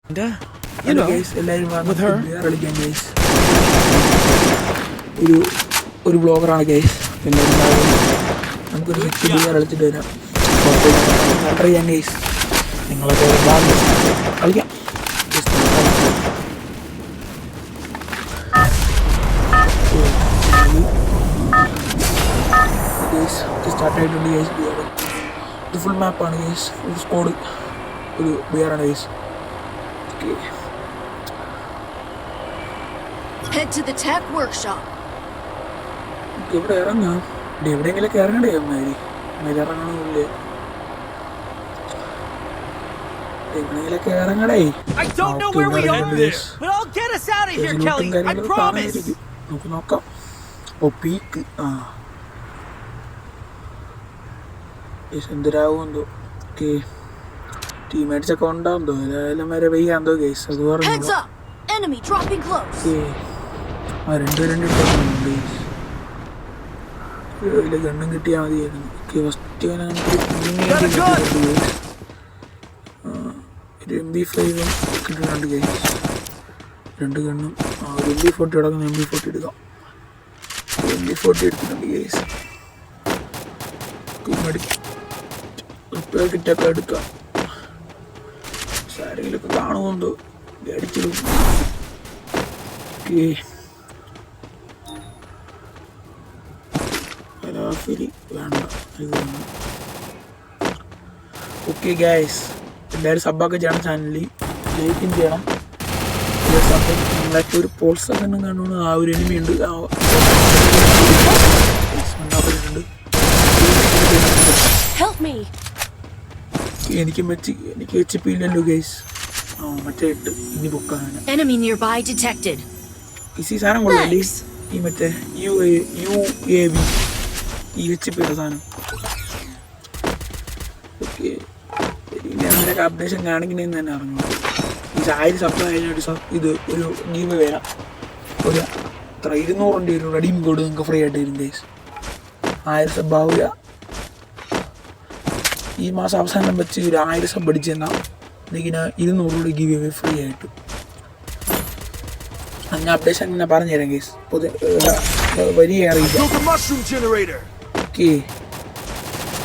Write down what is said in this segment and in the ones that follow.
You know, with her. ഒരു ബ്ലോഗറാണ് guys. നമുക്കൊരു 6 beer കളിച്ചിട്ട് വരാം. ഓർഡർ ചെയ്യാൻ ഗൈസ്. നിങ്ങളൊക്കെ കളിക്കാം. സ്റ്റാർട്ടായിട്ടുണ്ട് ഗൈസ്. ഇത് ഫുൾ മാപ്പാണ് ഗൈസ്. ഒരു സ്കോഡ് ഒരു ബിയറാണ് guys. Okay, Head to the tech workshop. ഇവിടെ ഇറങ്ങാം. എവിടെയെങ്കിലൊക്കെ ഇറങ്ങണ്ടേ അമ്മേരി? ഇറങ്ങണമെന്നില്ലേ? എവിടെയെങ്കിലൊക്കെ ഇറങ്ങടേ. നമുക്ക് നോക്കാം. ഓ പീക്ക്. എന്തിനാവും എന്തോ. ഓക്കെ, ടീമേറ്റ്സ് ഒക്കെ ഉണ്ടാവുന്നോ? ഏതായാലും വരെ വെയ്യാന്തോ ഗൈസ്. അത് പറഞ്ഞു. ഗണ്ണും കിട്ടിയാൽ മതിയായിരുന്നു. ഫസ്റ്റ് ഒരു MP5 കിട്ടുന്നുണ്ട് ഗൈസ്. 2 ഗണ്ണും ഒരു MP40 കിടക്കുന്ന MP40 എടുക്കാം. MP40 എടുത്തിട്ടുണ്ട് ഗൈസ്. കിറ്റൊക്കെ എടുക്കാം. ആരെങ്കിലൊക്കെ കാണുമെന്തോ അടിച്ചിടും. ഓക്കെ, വേണ്ട. ഓക്കെ ഗൈസ്, എല്ലാവരും സബ്ബൊക്കെ ചെയ്യണം. ചാനലിൽ ലൈക്കും ചെയ്യണം. നിങ്ങളൊക്കെ ഒരു പോൾസൊക്കെ കാണുന്നു. ആ ഒരു എനിമി ഉണ്ട്. എനിക്ക് HP ഇല്ലല്ലോ ഗൈസ്. മറ്റേ 8 ഇനി ബുക്കാണ്. ഈ സാധനം കൊള്ളാല്ലേ? ഈ മറ്റേ UAV HP സാധനം. ഓക്കെ, അങ്ങനെയൊക്കെ അപ്ഡേഷൻ കാണിക്കണേന്ന് തന്നെ അറിഞ്ഞു. ഈ 1000 സബ് ഇത് ഒരു ഗീവ് വരാം. ഒരു 200 ഒരു റെഡീം കോഡ് നിങ്ങൾക്ക് ഫ്രീ ആയിട്ട് വരും ഗൈസ്. 1000 സബ് ആവില്ല. ഈ മാസം അവസാനം വെച്ച് ഒരു 1000 സബ് അടിച്ച് തന്നാൽ ഇതിന് 200 രൂപ ഗീവ് അവേ ഫ്രീ ആയിട്ട്. അങ്ങനെ അപ്ഡേഷൻ ഞാൻ പറഞ്ഞുതരാം ഗൈസ്. വലിയ അറിയില്ല. ഓക്കെ,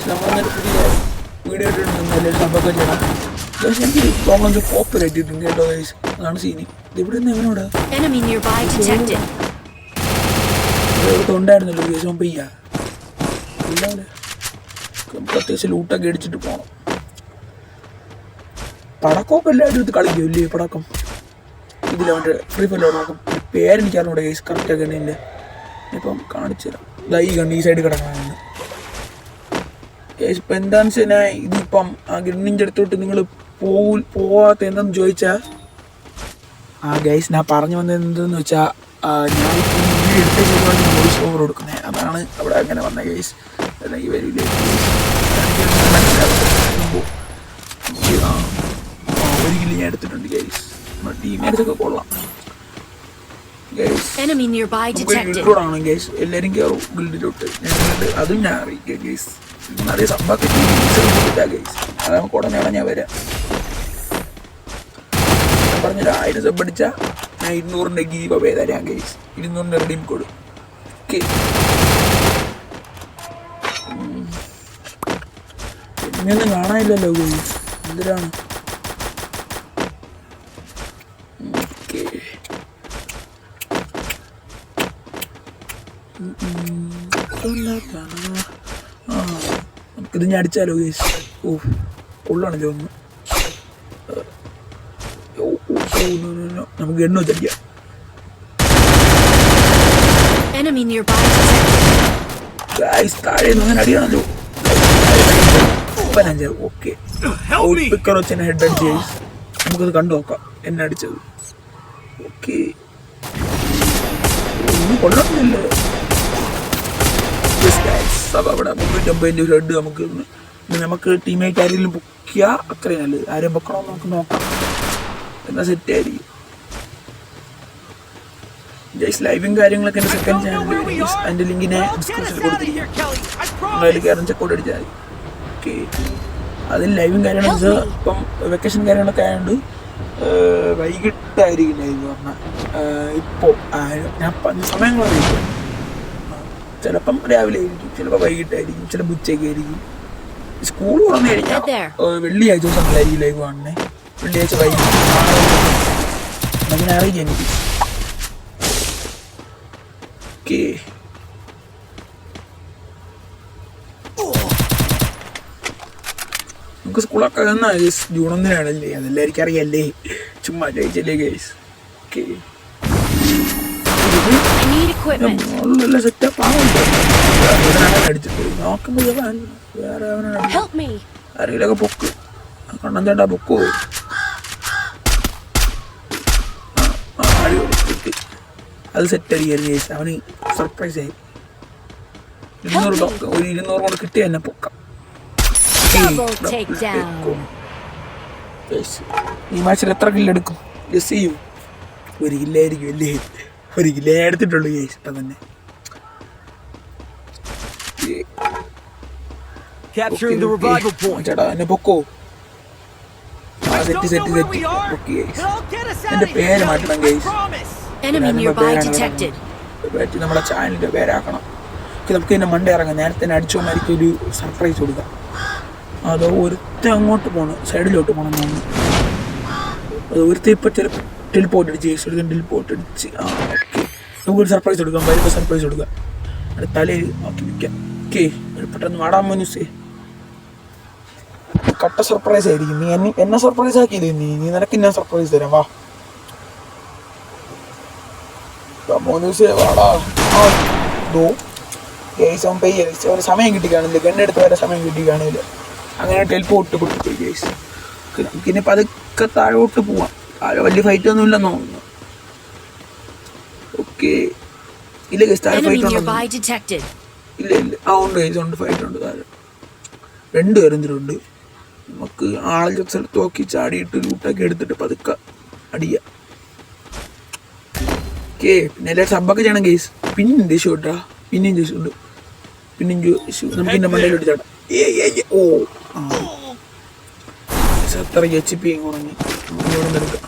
നമ്മളൊരു പുതിയ വീഡിയോ ഇട്ടിട്ടുണ്ടെങ്കിൽ സബൊക്കെ ചെയ്യണം. പക്ഷേ എനിക്ക് തോന്നുന്നത് പോപ്പുലർ ഇട്ടിട്ടുണ്ട് കേട്ടോ ഗൈസ്. അതാണ് സീനി. ഇവിടെ നിന്ന് എവനോടാ ഉണ്ടായിരുന്നല്ലോ ഗൈസ്. പെയ്യാ ഇല്ലാതെ നമുക്ക് അത്യാവശ്യം ലൂട്ടൊക്കെ അടിച്ചിട്ട് പോകണം. പടക്കമൊക്കെ എല്ലാവരും എടുത്ത് കളിക്കും ഇല്ലേ? പടക്കം ഇതിലവൻ്റെ ഫ്രീ ഫയർ പടക്കം പേരെനിക്കറിഞ്ഞൂടെ ഗൈസ്. കറക്റ്റാണ് ഗണ്ണില്ല. ഇപ്പം കാണിച്ചു തരാം. ഈ ഗണ്ണ് ഈ സൈഡ് കിടക്കണമെന്ന് ഗൈസ്. ഇപ്പം എന്താണെന്ന് വെച്ച് കഴിഞ്ഞാൽ ഇതിപ്പം ആ ഗണ്ണിൻ്റെ അടുത്തോട്ട് നിങ്ങൾ പോവാത്ത എന്താണെന്ന് ചോദിച്ചാൽ ഗൈസ് ഞാൻ പറഞ്ഞു വന്നത് എന്തെന്ന് വെച്ചാൽ ഞാൻ എടുത്ത ശരിയാണ് വോയിസ് ഓവർ കൊടുക്കുന്നത്. അതാണ് അവിടെ അങ്ങനെ വന്ന ഗൈസ്. അല്ലെങ്കിൽ വരില്ല. ഒരു കിലോ ഞാൻ എടുത്തിട്ടുണ്ട് ഗൈസ്. ടീമേറ്റ്സൊക്കെ കൊള്ളാം ഗൈസ്. ഗിൽഡോടാണ് ഗൈസ്. എല്ലാവരും കയറും ഗിൽഡിലോട്ട്. അതും ഞാൻ അറിയിക്കാം ഗൈസ്. നിറയെ സബ്ബൊക്കെ ഗൈസ്. അതാണ് ഉടനെയാണ് ഞാൻ വരാം. ഞാൻ പറഞ്ഞൊരു 1000 സബ് അടിച്ചാൽ ഞാൻ 200 ഗീവ് അവേ തരാം ഗൈസ്. 200 redeem code. ഓക്കെ, ഇങ്ങനൊന്നും കാണാനില്ലല്ലോ ഗൈസ്. എന്തിനാണ്? നമുക്കിത് ഞാൻ അടിച്ചാലോ ഗൈസ്? ഉള്ളാണ് തോന്നുന്നു. നമുക്ക് എണ്ണ വെച്ചടിക്കാം. താഴെ അങ്ങനെ അടിയാണല്ലോ. ഓക്കെ, പിക്കർ വെച്ച് ഹെഡ് അടിച്ച് ഗൈസ്. നമുക്കത് കണ്ടു നോക്കാം എന്നെ അടിച്ചത്. ഓക്കെ, ഒന്നും കൊള്ളത്തില്ല. അവിടെ 350 ഹെഡ് നമുക്ക് ടീമേറ്റ് ആരെങ്കിലും പൊക്കിയാൽ അത്രയും നല്ലത്. ആരെയും പൊക്കണമെന്ന് നമുക്ക് നോക്കാം. എന്നാൽ സെറ്റ് ആയിരിക്കും ഗൈസ്. ലൈവും കാര്യങ്ങളൊക്കെ എൻ്റെ സെക്കൻഡ് ചാനലിൽ അതിൻ്റെ ലിങ്കിനെ ഡിസ്ക്രിപ്ഷനിൽ കൊടുത്തിരിക്കും. അതിൽ കയറും ചെക്കൗട്ട് അടിച്ചാൽ മതി. ഓക്കെ, അതിൽ ലൈവും കാര്യങ്ങളൊക്കെ ഇപ്പം വെക്കേഷൻ കാര്യങ്ങളൊക്കെ ആയതുകൊണ്ട് വൈകിട്ടായിരിക്കില്ല ഇത് പറഞ്ഞാൽ ഇപ്പോൾ ഞാൻ സമയങ്ങളറിയില്ല. ചിലപ്പം രാവിലെ ആയിരിക്കും, ചിലപ്പോൾ വൈകിട്ടായിരിക്കും, ചിലപ്പോൾ ഉച്ചയ്ക്ക് ആയിരിക്കും. സ്കൂൾ തുറന്നു കഴിഞ്ഞാൽ വെള്ളിയാഴ്ച ദിവസങ്ങളായിരിക്കും ലൈവ് കാണുന്നത്. വെള്ളിയാഴ്ച വൈകിട്ട് അങ്ങനെ അറിയില്ല എനിക്ക്. ഓക്കെ, നമുക്ക് സ്കൂളൊക്കെ എന്നാ ഗൈസ്? ജൂൺ 1-നാണല്ലേ? അതെല്ലാവർക്കും അറിയല്ലേ, ചുമ്മാ ചോദിച്ചല്ലേ ഗൈസ്. ഓക്കെ, നല്ല സെറ്റപ്പ് ആവുന്നുണ്ട്. അടിച്ചിട്ട് നോക്കുമ്പോൾ വേറെ ആരെങ്കിലൊക്കെ പൊക്ക് കണ്ണൻ ചേട്ടാ പൊക്കോ. അത് സെറ്റ് അടിക്കായിരുന്നു ഗൈസ്. അവന് സർപ്രൈസ് ആയി. 200 ഒരു 200 കൊണ്ട് കിട്ടിയ തന്നെ പൊക്കാം. ഈ മാച്ചിൽ എത്ര കില്ലെടുക്കും ഗസ് ചെയ്യും? 1 കില്ലായിരിക്കും അല്ലേ? 1 കില്ലേ എടുത്തിട്ടുള്ളൂ ഗൈസ് ഇപ്പം തന്നെ. ചേട്ടാ എന്നെ പൊക്കോ. സെറ്റ് എന്റെ പേര് മാറ്റണം ഗൈസ്. നമ്മളെ ചാനലിന്റെ പേരാക്കണം. നമുക്ക് ഇതിന്റെ മണ്ട ഇറങ്ങാം. നേരത്തെ അടിച്ചോമാർക്ക് ഒരു സർപ്രൈസ് കൊടുക്കാം. അതോ ഒരുത്ത അങ്ങോട്ട് പോകണം, സൈഡിലോട്ട് പോകണം തോന്നുന്നു. അത് ഒരുത്ത ഇപ്പം ചിലപ്പോൾ ടെലിപ്പോർട്ട് അടിച്ച് ഗൈസ്. ഒരു ടെലിപ്പോർട്ട് അടിച്ച് ഓക്കെ, നമുക്കൊരു സർപ്രൈസ് കൊടുക്കാം. വരുമ്പോൾ സർപ്രൈസ് കൊടുക്കാം. അവിടെ തലയിൽ നോക്കി നിൽക്കാം. ഓക്കെ, പെട്ടെന്ന് വാടാൻ മനസ്സേ. കട്ട സർപ്രൈസ് ആയിരിക്കും. നീ എന്നെ സർപ്രൈസ് ആക്കിയില്ലേ? നീ നിനക്ക് ഞാൻ സർപ്രൈസ് തരാം. വാ മോനൂസേ വാടാ. ഗൈസ് അവൻ പെയ്യ ഗൈസ്. അവന് സമയം കിട്ടി കാണില്ല, ഗണ്ണെടുത്ത് വരെ സമയം കിട്ടി കാണില്ല. അങ്ങനെ ടെലിപ്പോർട്ട് പൊട്ടിപ്പോയി ഗൈസ്. നമുക്കിനി പതുക്കെ താഴോട്ട് പോവാം. താഴെ വലിയ ഫൈറ്റ് ഒന്നും ഇല്ലെന്ന് തോന്നുന്നു. ഓക്കെ, ഇല്ല ഗൈസ് താഴെ ഫൈറ്റ് ഉണ്ടോ? ഇല്ല ഉണ്ട് ഗൈസ്, ഉണ്ട്, ഫൈറ്റ് ഉണ്ട് താഴെ. 2 പേരെന്തിലുണ്ട്. നമുക്ക് ആളെ സ്ഥലത്ത് നോക്കി ചാടിയിട്ട് ലൂട്ടൊക്കെ എടുത്തിട്ട് പതുക്കെ അടിക്കാം. ഓക്കെ, പിന്നെ എല്ലാവരും സബ്ബൊക്കെ ചെയ്യണം ഗൈസ്. പിന്നെയും ദേഷ്യം കേട്ടാ, പിന്നെയും ദേഷ്യമുണ്ട്. പിന്നെയും നമുക്ക് ഇന്ന മണ്ടയിലോട്ട് ചാടാം. ഓ അത്രയ്ക്ക് HP കുറഞ്ഞ് ഇവിടെ നിന്ന് എടുക്കാം.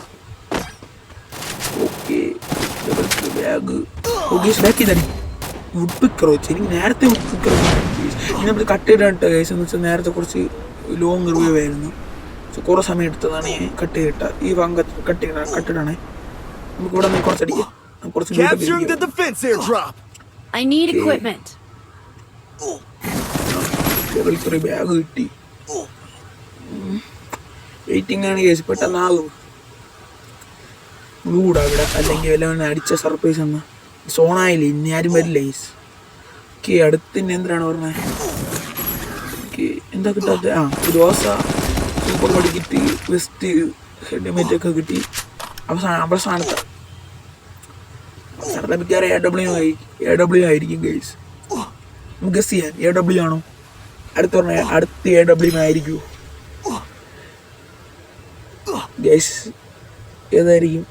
ഓക്കെ, ബാഗ് ബാക്കി തടി. വുഡ് പിക്കർ വെച്ച് എനിക്ക് നേരത്തെ വുഡ് പിക്കർ ഇനി നമ്മൾ കട്ട് ചെയ്തിട്ട് ഗൈസ്. എന്ന് വെച്ചാൽ നേരത്തെ കുറച്ച് ലോങ് റിവ്യൂ ആയിരുന്നു. കുറേ സമയം എടുത്തതാണ് ഞാൻ കട്ട് ചെയ്തിട്ട. ഈ ഭാഗം കട്ടിടാണേ. നമുക്ക് ഇവിടെ നിന്ന് കുറച്ചടിക്കാം. കുറച്ച് ബാഗ് കിട്ടി. വെയിറ്റിംഗ് ആണ് കേസ്. പെട്ടെന്നാകും ഗ്ലൂഡ് അവിടെ, അല്ലെങ്കിൽ വല്ലവനെ അടിച്ച സർപ്രൈസ് എന്നാ. സോണായില്ലേ, ഇനി ആരും വരില്ല കേസ്. ഓക്കെ, അടുത്തിന് എന്തിനാണ് പറഞ്ഞത്? ഓക്കെ, എന്താ കിട്ടാത്ത? ദോശ, സൂപ്പർ ബോഡി കിട്ടി, വെസ്റ്റ്, ഹെഡ്മേറ്റൊക്കെ കിട്ടി. അവസാനത്തെ മിക്കവാറും AW ആയിരിക്കും ഗൈസ്. നമുക്ക് ഗസ് ചെയ്യാൻ AW ആണോ? അടുത്ത AW ആയിരിക്കുമോ ഗൈസ്? ഏതായിരിക്കും?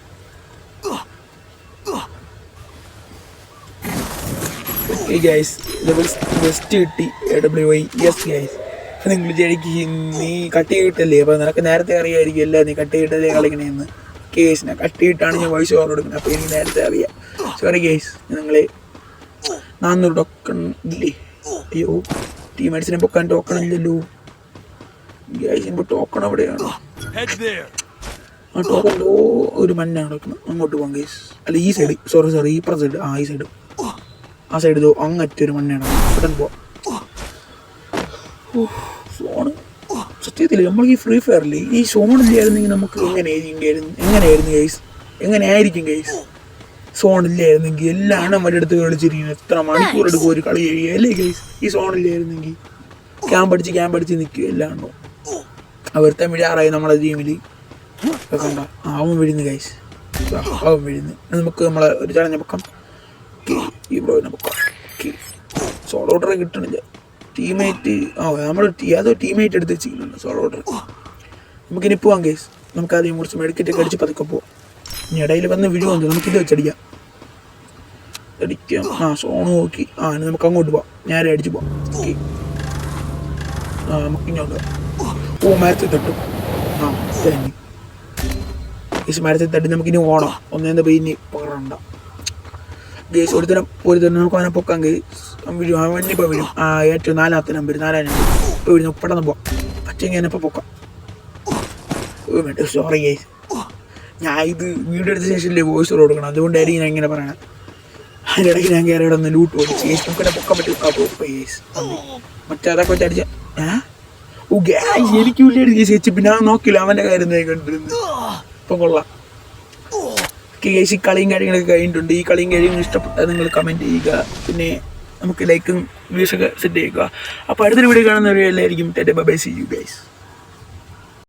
ഓക്കെ ഗൈസ്, വെസ്റ്റ് കിട്ടി, AWI. Yes guys. അപ്പം നിങ്ങൾ വിചാരിക്കും നീ കട്ട് ചെയ്തിട്ടല്ലേ, അപ്പം നിനക്ക് നേരത്തെ അറിയാമായിരിക്കും അല്ല നീ കട്ട് ചെയ്തിട്ടല്ലേ കളിക്കണേന്ന്. കേസിനെ കട്ട് ചെയ്തിട്ടാണ് ഞാൻ വോയിസ് ഓവർ കൊടുക്കുന്നത്. അപ്പോൾ എനിക്ക് നേരത്തെ അറിയാം. Sorry guys. നിങ്ങൾ 400 ടോക്കൺ ഇല്ലേ? അയ്യോ, ടീമേറ്റ്സിനെ പൊക്കാൻ ടോക്കൺ ഇല്ലല്ലോ ഗൈസ്. ഇപ്പോൾ ടോക്കൺ എവിടെയാണ്? ആ ടോക്കൺ ഒരു മഞ്ഞാണ് കിടക്കുന്നത്. അങ്ങോട്ട് പോകാം ഗൈസ്. അല്ല ഈ സൈഡ്, സോറി ഈ സൈഡ്. ഈ സൈഡ്, ആ സൈഡ് അങ്ങറ്റൊരു മഞ്ഞാണ്. പെട്ടെന്ന് പോവാം. ഫോണ് സത്യത്തില് നമ്മൾ ഈ ഫ്രീ ഫയറിൽ ഈ സോണില്ലായിരുന്നെങ്കിൽ നമുക്ക് എങ്ങനെയായിരുന്നു ഗൈസ്? എങ്ങനെയായിരിക്കും ഗൈസ്? സോണില്ലായിരുന്നെങ്കിൽ എല്ലാം നമ്മുടെ അടുത്ത് കളിച്ചിരിക്കുന്നത്. എത്ര മണിക്കൂർ എടുക്കും ഒരു കളി കഴിയല്ലേ ഗൈസ്? ഈ സോണില്ലായിരുന്നെങ്കിൽ ക്യാമ്പ് അടിച്ച് നിൽക്കുക എല്ലാം ഉണ്ടോ. അവിടുത്തെ വിഴാറായി നമ്മളെ ടീമിൽ കണ്ട. അവൻ വിഴുന്ന് ഗൈസ്, അവൻ വിഴുന്ന്. നമുക്ക് നമ്മളെ ഒരു ചടഞ്ഞ പൊക്കം ഈ ബ്രോയിനെ പൊക്കം. സോളോ ഓർഡർ കിട്ടണില്ല. ടീമേറ്റ് നമ്മൾ അതോ ടീമേറ്റ് എടുത്ത് വെച്ചിരിക്കുന്നുണ്ട് സോളോ ഓർഡർ. നമുക്കിനി പോവാം ഗൈസ്. നമുക്കാദ്യം കുറച്ച് മെഡിക്കറ്റൊക്കെ അടിച്ച് പതുക്കെ പോവാം. ഇനി ഇടയിൽ വന്ന് വീഴുകൊണ്ട് നമുക്കിത് വെച്ചടിക്കാം. സോണ് നോക്കി നമുക്ക് അങ്ങോട്ട് പോവാം. നേരെ അടിച്ച് പോവാം. ഓക്കെ, നമുക്ക് ഇങ്ങോട്ട് മരത്തിൽ തട്ടും. തന്നെ ഗേസ് മരത്തിൽ തട്ടി നമുക്കിനി ഓടാം. ഒന്നേന്ന് പോയി ഇനി പറണ്ട ഗേസ്. ഒരുത്തരം നമുക്ക് അവനെ പൊക്കാം ഗേസ്. അവനിപ്പോൾ വരും. ഏറ്റവും 4ാമത്തെ നമ്പർ ഇപ്പോൾ വരുന്നു. പെട്ടെന്ന് പോവാം. പച്ചെങ്കിൽ തന്നെ ഇപ്പോൾ പൊക്കാം. സോറി ഗേസ്, ഞാൻ ഇത് വീഡിയോ എടുത്ത ശേഷമല്ലേ വോയിസ് കൊടുക്കണം, അതുകൊണ്ടായിരിക്കും ഞാൻ ഇങ്ങനെ പറയണത്. അതിൻ്റെ ഇടയ്ക്ക് ഞാൻ കയറി ഇവിടെ ഒന്ന് ലൂട്ട് ഓടിച്ച് ഗേസ്. നമുക്കിടെ പൊക്കാൻ പറ്റും. ഗേസ് മറ്റേ അതൊക്കെ വെച്ച് അടിച്ച എനിക്ക് വലിയ ഗേസ്. പിന്നെ ഞാൻ നോക്കില്ല, അവൻ്റെ കാര്യം കണ്ടിരുന്നു. ഇപ്പം കൊള്ളാം. ഗേസ് ഈ കളിയും കാര്യങ്ങളൊക്കെ കഴിഞ്ഞിട്ടുണ്ട്. ഈ കളിയും കാര്യങ്ങളും ഇഷ്ടപ്പെട്ടാൽ നിങ്ങൾ കമൻറ്റ് ചെയ്യുക. പിന്നെ നമുക്ക് ലൈക്കും വ്യൂസൊക്കെ സെറ്റ് ചെയ്യുക. അപ്പോൾ അടുത്തൊരു വീഡിയോ കാണുന്നവരെല്ലായിരിക്കും. Bye bye, see you guys.